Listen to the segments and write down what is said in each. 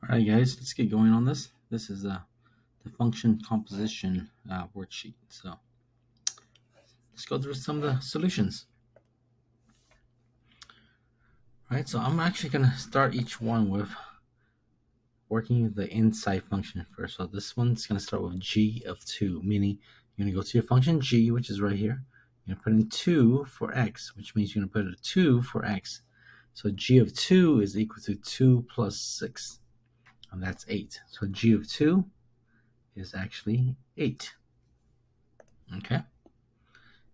All right, guys, let's get going on this. This is the function composition worksheet. So let's go through some of the solutions. All right, so I'm actually going to start each one with working the inside function first. So this one's going to start with g of 2, meaning you're going to go to your function g, which is right here. You're going to put in 2 for x, which means you're going to put a 2 for x. So g of 2 is equal to 2 plus 6, and that's 8. So g of 2 is actually 8. Okay.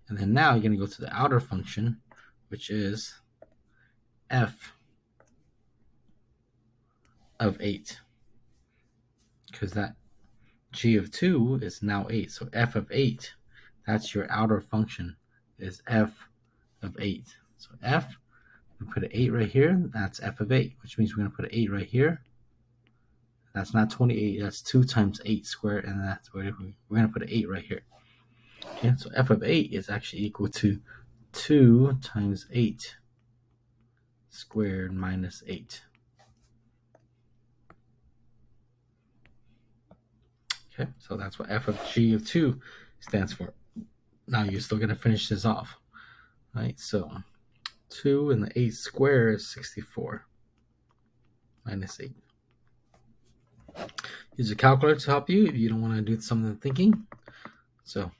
And then now you're going to go to the outer function, which is f of 8. Because that g of 2 is now 8. So f of 8, that's your outer function, is f of 8. So f, we put an 8 right here. That's f of 8, which means we're going to put an 8 right here. That's not 28. That's 2 times 8 squared, and that's where we're going to put an 8 right here. Okay, so f of 8 is actually equal to 2 times 8 squared minus 8. Okay, so that's what f of g of 2 stands for. Now you're still going to finish this off. Right, so 2 and the 8 squared is 64 minus 8. Use a calculator to help you if you don't want to do some of the thinking. So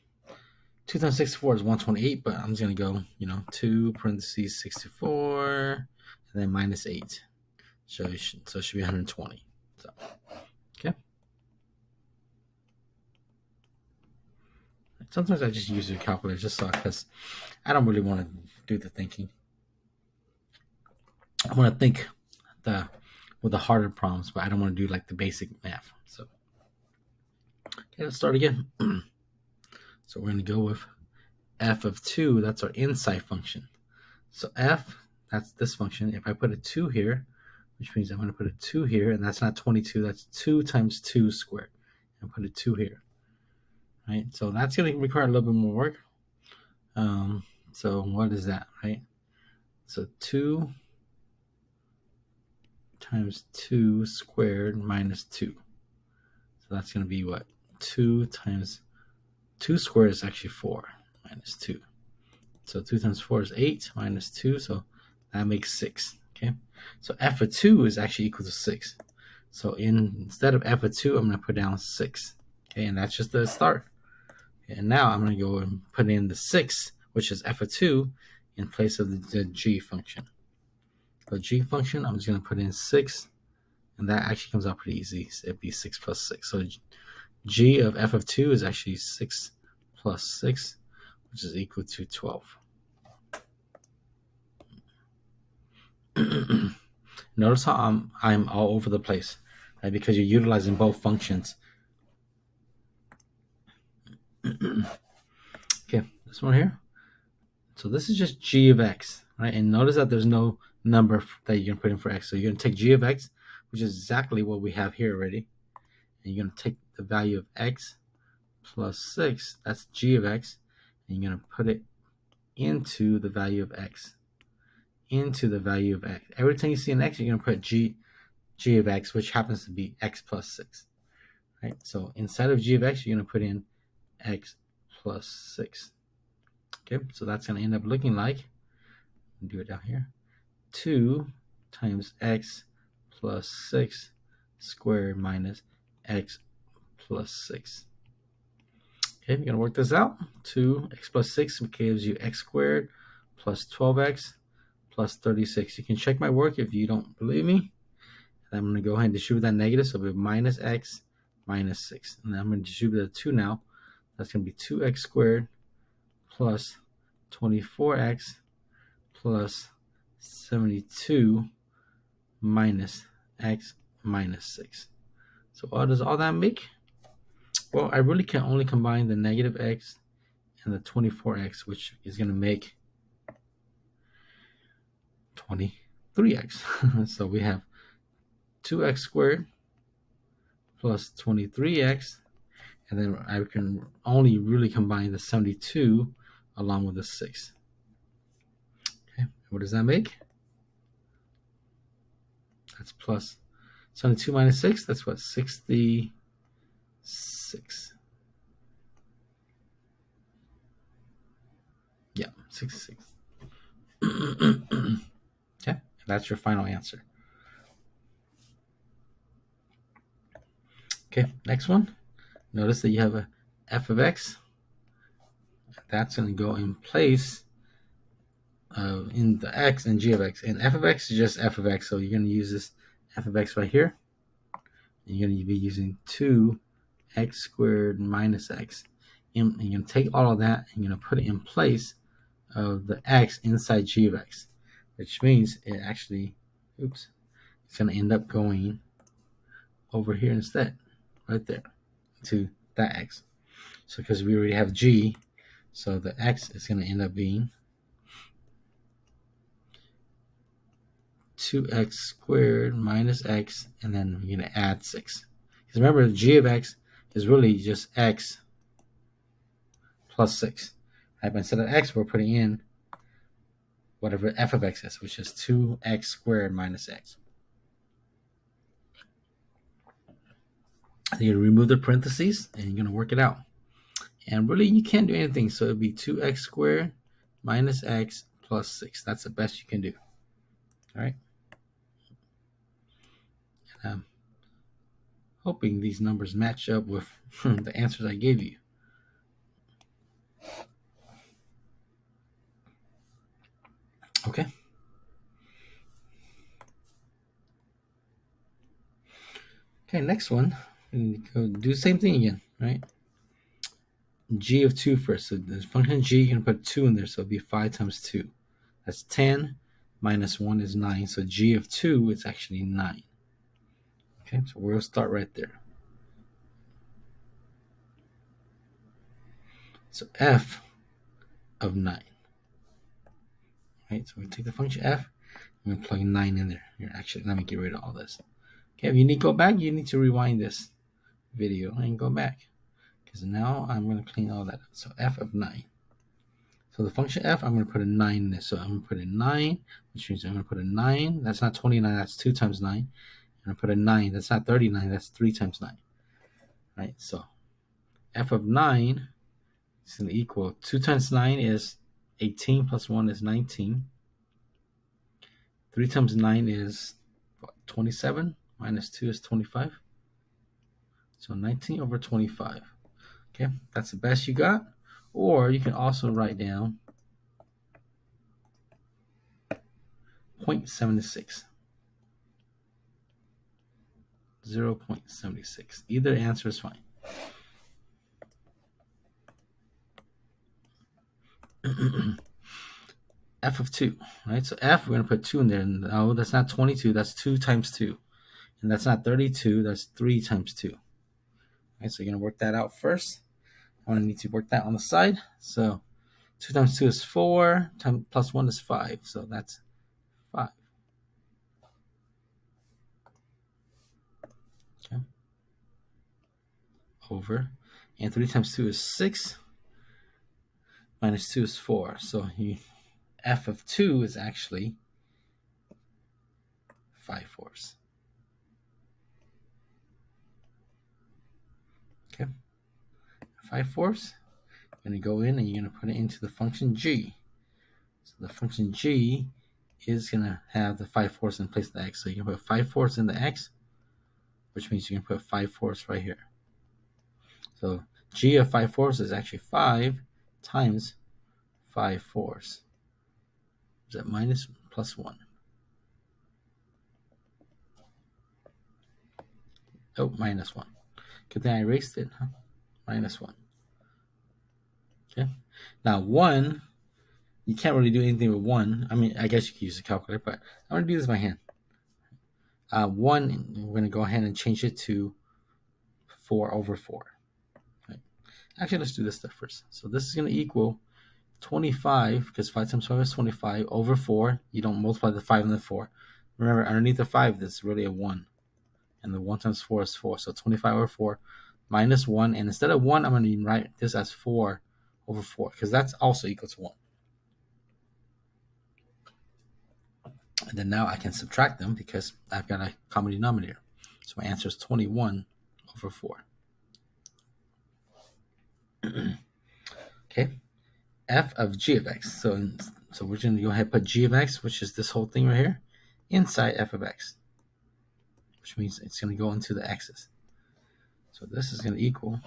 2 times 64 is 128, but I'm just going to go, 2 parentheses 64, and then minus 8. So it should be 120. So, okay. Sometimes I just use a calculator just so because I don't really want to do the thinking. I want to think with the harder problems, but I don't want to do like the basic math. So, okay, let's start again. So we're going to go with f of 2. That's our inside function. So f, that's this function. If I put a 2 here, which means I'm going to put a 2 here, and that's not 22. That's 2 times 2 squared. And put a 2 here. Right? So that's going to require a little bit more work. So what is that, right? So 2 times 2 squared minus 2. So that's going to be what? 2 times 2 squared is actually 4 minus 2. So 2 times 4 is 8 minus 2. So that makes 6. Okay. So f of 2 is actually equal to 6. So instead of f of 2, I'm going to put down 6. Okay. And that's just the start. And now I'm going to go and put in the 6, which is f of 2, in place of the g function. The g function, I'm just going to put in 6, and that actually comes out pretty easy. So it'd be 6 plus 6. So g of f of 2 is actually 6 plus 6, which is equal to 12. Notice how I'm all over the place, right? Because you're utilizing both functions. Okay, this one here. So this is just g of x, right? And notice that there's no number that you're gonna put in for x. So you're gonna take g of x, which is exactly what we have here already, and you're gonna take the value of x plus 6. That's g of x, and you're gonna put it into the value of x. Into the value of x. Every time you see an x, you're gonna put g of x, which happens to be x plus 6. Right? So inside of g of x, you're gonna put in x plus 6. Okay, so that's gonna end up looking like, do it down here, 2 times x plus 6 squared minus x plus 6. Okay, you're gonna work this out. 2x plus 6 gives you x squared plus 12x plus 36. You can check my work if you don't believe me. And I'm gonna go ahead and distribute that negative, so it'll be minus x minus 6. And then I'm gonna distribute the 2 now. That's gonna be 2x squared plus 24x plus 72 minus x minus 6. So what does all that make? Well, I really can only combine the negative x and the 24x, which is going to make 23x. So we have 2x squared plus 23x, and then I can only really combine the 72 along with the 6. Okay, what does that make? That's plus 72 minus 6, that's what, 66. Yeah, 66. Okay, that's your final answer. Okay, next one. Notice that you have a f of x. That's going to go in place in the x and g of x. And f of x is just f of x, so you're going to use this f of x right here. And you're going to be using 2x squared minus x. And you're going to take all of that and you're going to put it in place of the x inside g of x, which means it actually, it's going to end up going over here instead, right there, to that x. So because we already have g, so the x is going to end up being 2x squared minus x, and then you're going to add 6. Because remember, the g of x is really just x plus 6. Right? But instead of x, we're putting in whatever f of x is, which is 2x squared minus x. And you're going to remove the parentheses, and you're going to work it out. And really, you can't do anything. So it would be 2x squared minus x plus 6. That's the best you can do. All right. And I'm hoping these numbers match up with the answers I gave you. Okay. Okay, next one. Go do the same thing again, right? G of 2 first. So the function g, you're going to put 2 in there, so it'll be 5 times 2. That's 10 minus 1 is 9. So g of 2 is actually 9. Okay, so we'll start right there. So f of 9. Right, so we take the function f, and we plug 9 in there. Here, actually, let me get rid of all this. Okay, if you need to go back, you need to rewind this video and go back. Because now I'm going to clean all that up. So f of 9. So the function f, I'm going to put a 9 in there. So I'm going to put a 9, which means I'm going to put a 9. That's not 29, that's 2 times 9. I'm going to put a 9. That's not 39, that's 3 times 9. Right, so f of 9 is going to equal 2 times 9 is 18 plus 1 is 19. 3 times 9 is what, 27. Minus 2 is 25. So 19 over 25. Okay, that's the best you got. Or you can also write down 0.76. 0.76. Either answer is fine. F of 2, right? So F, we're going to put 2 in there. No, that's not 22. That's 2 times 2. And that's not 32. That's 3 times 2. Right, so you're going to work that out first. I'm going to need to work that on the side. So 2 times 2 is 4. Plus 1 is 5. So that's 5. Okay. Over. And 3 times 2 is 6. Minus 2 is 4. So f of 2 is actually 5/4. Okay. 5/4. You're going to go in and you're going to put it into the function g. So the function g is going to have the 5/4 in place of the x. So you can put 5/4 in the x, which means you can put 5/4 right here. So g of 5/4 is actually 5 times 5/4. Is that minus plus 1? Oh, minus 1. Good thing I erased it, huh? Minus 1. Okay. Now 1, you can't really do anything with 1. I mean, I guess you could use a calculator, but I'm going to do this by hand. 1, we're going to go ahead and change it to 4 over 4. Right. Actually, let's do this stuff first. So this is going to equal 25, because 5 times 5 is 25, over 4. You don't multiply the 5 and the 4. Remember, underneath the 5, there's really a 1. And the 1 times 4 is 4. So 25 over 4 minus 1. And instead of 1, I'm going to write this as 4 over 4, because that's also equal to 1. And then now I can subtract them because I've got a common denominator. So my answer is 21 over 4. Okay, f of g of x. So we're going to go ahead and put g of x, which is this whole thing right here, inside f of x, which means it's going to go into the x's. So this is going to equal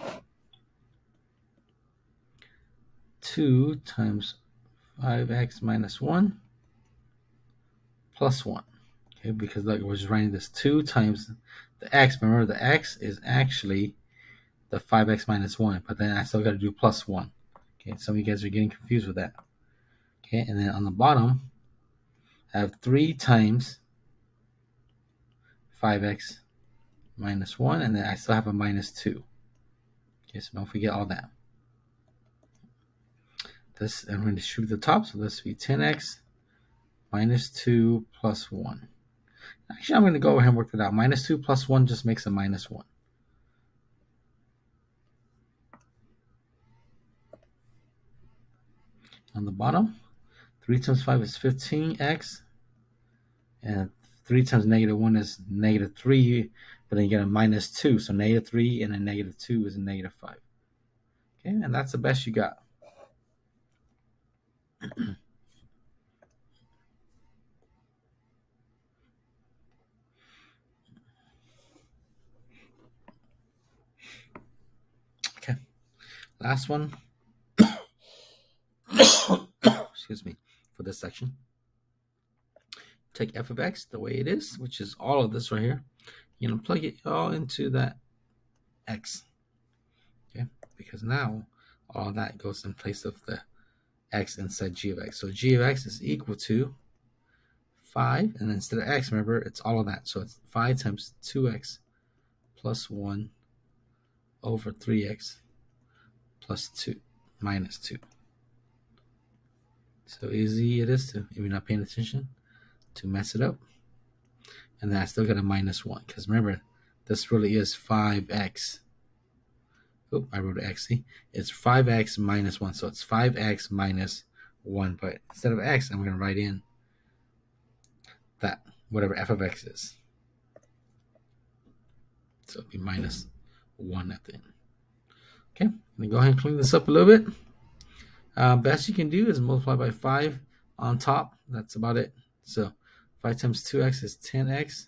2 times 5x minus 1 plus 1. Okay, because like we're just writing this 2 times the x. Remember, the x is actually the 5x minus 1, but then I still got to do plus 1. Okay, some of you guys are getting confused with that. Okay, and then on the bottom, I have 3 times 5x minus 1, and then I still have a minus 2. Okay, so don't forget all that. This, I'm going to shoot the top, so this will be 10x minus 2 plus 1. Actually, I'm going to go ahead and work it out. Minus 2 plus 1 just makes a minus 1. On the bottom, 3 times 5 is 15x, and 3 times negative 1 is negative 3, but then you get a minus 2, so negative 3 and a negative 2 is a negative 5. Okay, and that's the best you got. Okay, last one. Excuse me, for this section. Take f of x the way it is, which is all of this right here. You're going to plug it all into that x. Okay, because now all of that goes in place of the x inside g of x. So g of x is equal to 5, and then instead of x, remember, it's all of that. So it's 5 times 2x plus 1 over 3x plus 2 minus 2. So easy it is to, if you're not paying attention, to mess it up. And then I still got a minus 1, because remember, this really is 5x. Oh, I wrote x. See, it's 5x minus 1, so it's 5x minus 1. But instead of x, I'm going to write in that, whatever f of x is. So it'll be minus 1 at the end. Okay, I'm going to go ahead and clean this up a little bit. Best you can do is multiply by 5 on top. That's about it. So 5 times 2x is 10x.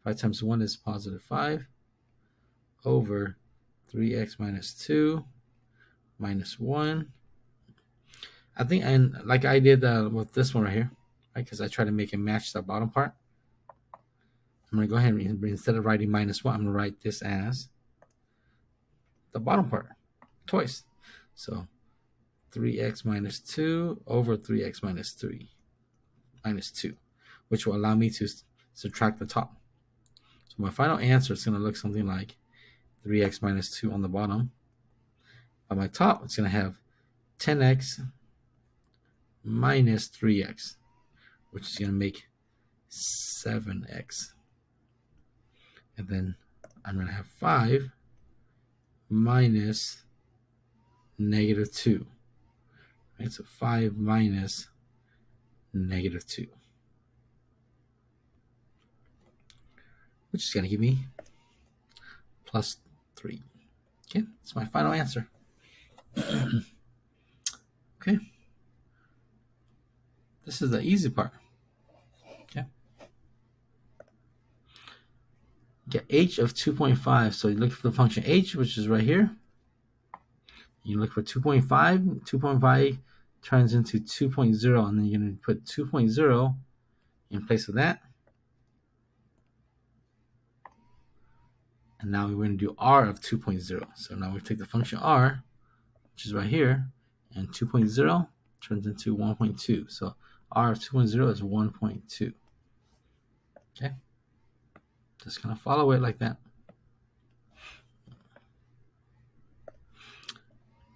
5 times 1 is positive 5 over 3x minus 2 minus 1. I think, and like I did with this one right here, right? Because I try to make it match the bottom part. I'm going to go ahead and instead of writing minus 1, I'm going to write this as the bottom part twice. So 3x minus 2 over 3x minus 3 minus 2, which will allow me to subtract the top. So my final answer is going to look something like 3x minus 2 on the bottom. On my top, it's going to have 10x minus 3x, which is going to make 7x. And then I'm going to have 5 minus negative 2. Right, so 5 minus negative 2, which is going to give me plus 3. Okay, that's my final answer. Okay. This is the easy part. Okay. Get h of 2.5. So you look for the function h, which is right here. You look for 2.5. 2.5 turns into 2.0, and then you're going to put 2.0 in place of that. And now we're going to do r of 2.0. So now we take the function r, which is right here, and 2.0 turns into 1.2. So r of 2.0 is 1.2. Okay. Just kind of follow it like that.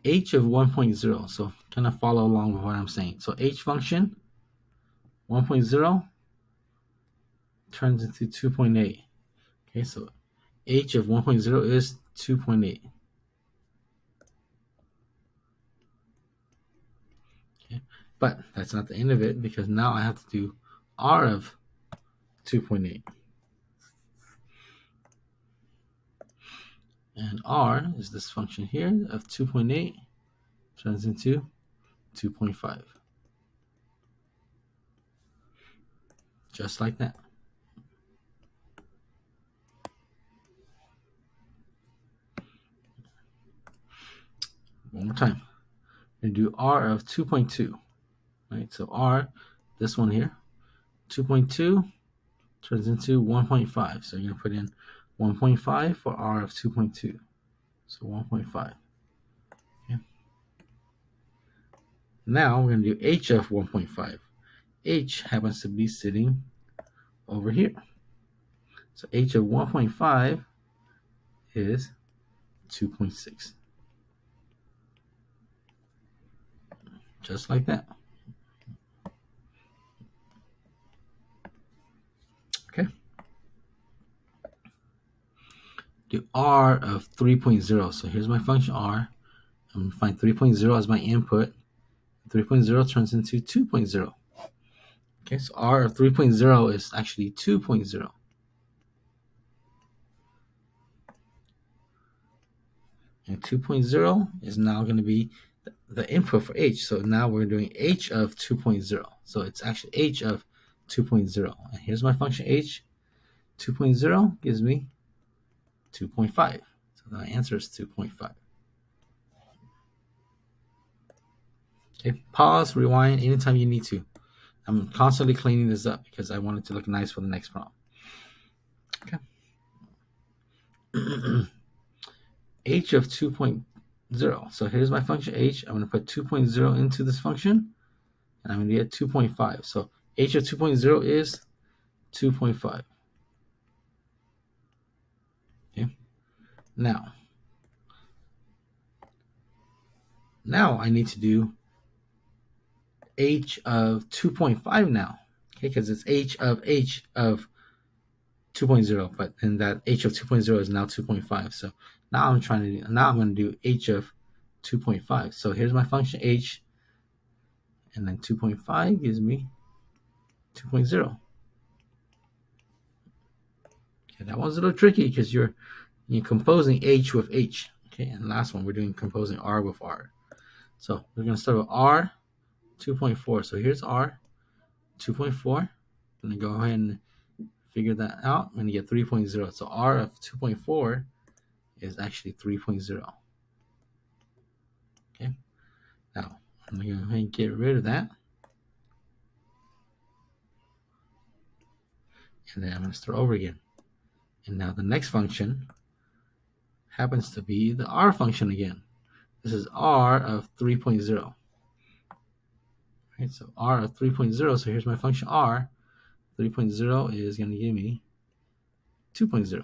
H of 1.0. So kind of follow along with what I'm saying. So h function 1.0 turns into 2.8. Okay, so h of 1.0 is 2.8. Okay, but that's not the end of it, because now I have to do r of 2.8. And R is this function here of 2.8 turns into 2.5. Just like that. One more time. We're going to do R of 2.2. Right? So R, this one here, 2.2 turns into 1.5. So you're going to put in 1.5 for R of 2.2. So 1.5. Okay. Now we're going to do H of 1.5. H happens to be sitting over here. So H of 1.5 is 2.6. Just like that. Okay. Do R of 3.0. So here's my function R. I'm going to find 3.0 as my input. 3.0 turns into 2.0. Okay, so R of 3.0 is actually 2.0. And 2.0 is now going to be the input for H. So now we're doing H of 2.0. So it's actually H of 2.0. And here's my function H. 2.0 gives me 2.5. So the answer is 2.5. Okay, pause, rewind anytime you need to. I'm constantly cleaning this up because I want it to look nice for the next problem. Okay. H of 2.0. So here's my function H. I'm going to put 2.0 into this function, and I'm going to get 2.5. So H of 2.0 is 2.5. Okay. Now I need to do H of 2.5 now. Okay, because it's H of 2.0, but then that H of 2.0 is now 2.5. So now I'm going to do H of 2.5. So here's my function H, and then 2.5 gives me 2.0. Okay, that one's a little tricky because you're composing H with H. Okay, and last one we're doing composing R with R. So we're going to start with R 2.4. So here's R 2.4. I'm going to go ahead and figure that out. I'm going to get 3.0. So R of 2.4 is actually 3.0. Okay, now I'm going to go ahead and get rid of that. And then I'm going to start over again. And now the next function happens to be the R function again. This is R of 3.0. Right, so R of 3.0. So here's my function R. 3.0 is going to give me 2.0.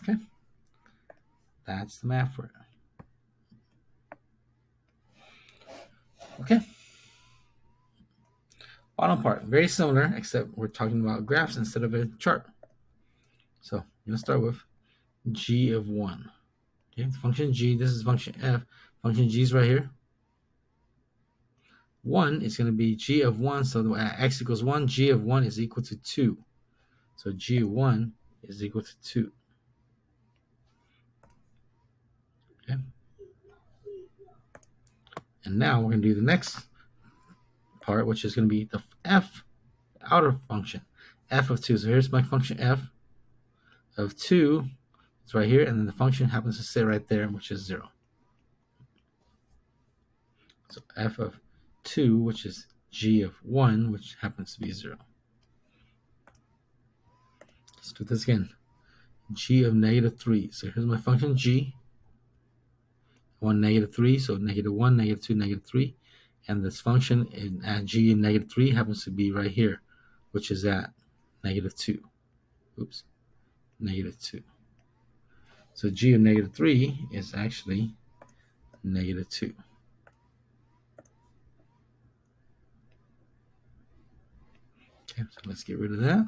Okay, that's the math for it. Okay, bottom part, very similar, except we're talking about graphs instead of a chart. So I'm going to start with G of 1. Okay, function G, this is function F. Function G is right here. 1 is going to be G of 1, so x equals 1, G of 1 is equal to 2. So G of 1 is equal to 2. Okay. And now we're going to do the next part, which is going to be the F outer function, F of 2. So here's my function F of 2. It's right here, and then the function happens to sit right there, which is 0. So F of 2, which is G of 1, which happens to be 0. Let's do this again. G of negative 3. So here's my function G. 1, negative 3, so negative 1, negative 2, negative 3. And this function at G in negative 3 happens to be right here, which is at negative 2. Oops, negative 2. So G of negative 3 is actually negative 2. Okay, so let's get rid of that.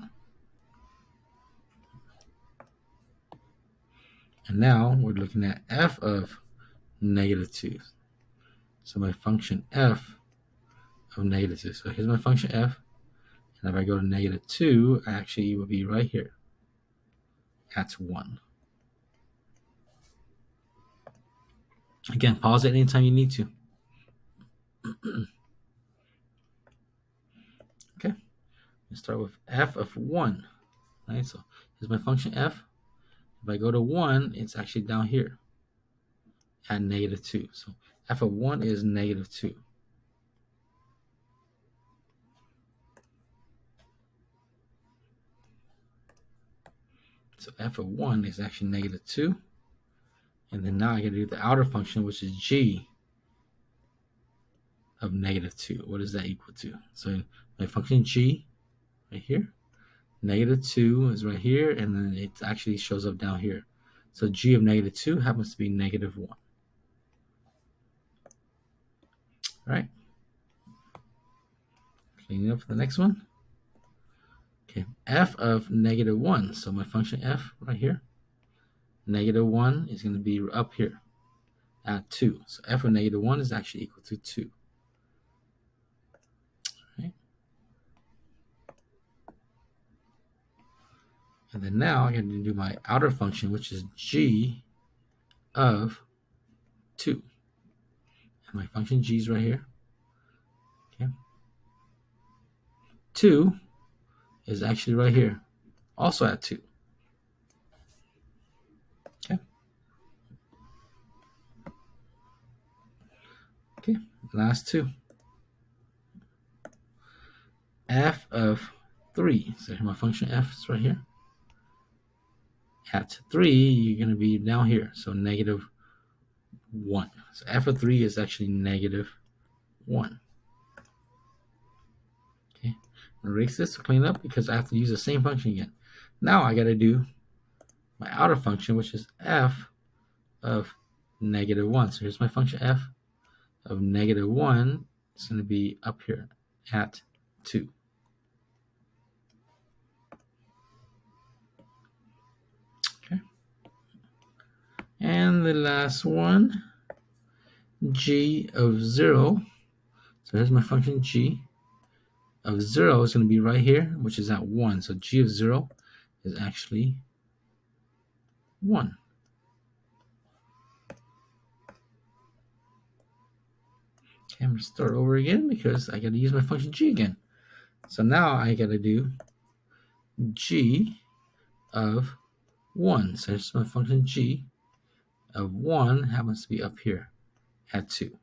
And now we're looking at F of negative 2. So my function F of negative 2. So here's my function F. And if I go to negative 2, actually it will be right here at 1. Again, pause it anytime you need to. Okay, let's start with f of 1. Right, so here's my function f. If I go to 1, it's actually down here at -2. So f of 1 is -2. So f of 1 is actually -2. And then now I got to do the outer function, which is g of -2. What is that equal to? So my function g right here, -2 is right here, and then it actually shows up down here. So g of -2 happens to be -1. All right. Cleaning up for the next one. Okay, f of -1. So my function f right here, -1 is going to be up here at 2. So f of -1 is actually equal to 2. Right. And then now I'm going to do my outer function, which is g of 2. And my function g is right here. Okay. 2 is actually right here, also at 2. Okay. Okay, last two. F of 3. So my function f is right here. At 3, you're going to be down here, so -1. So f of 3 is actually -1. Okay, I'm going to erase this to clean up because I have to use the same function again. Now I got to do my outer function, which is f of -1. So here's my function f of -1. It's going to be up here at 2. Okay. And the last one, g of 0. So here's my function g of 0 is going to be right here, which is at 1. So g of 0 is actually 1. Okay, I'm going to start over again because I got to use my function g again. So now I got to do g of 1. So here's my function g of 1 happens to be up here at 2.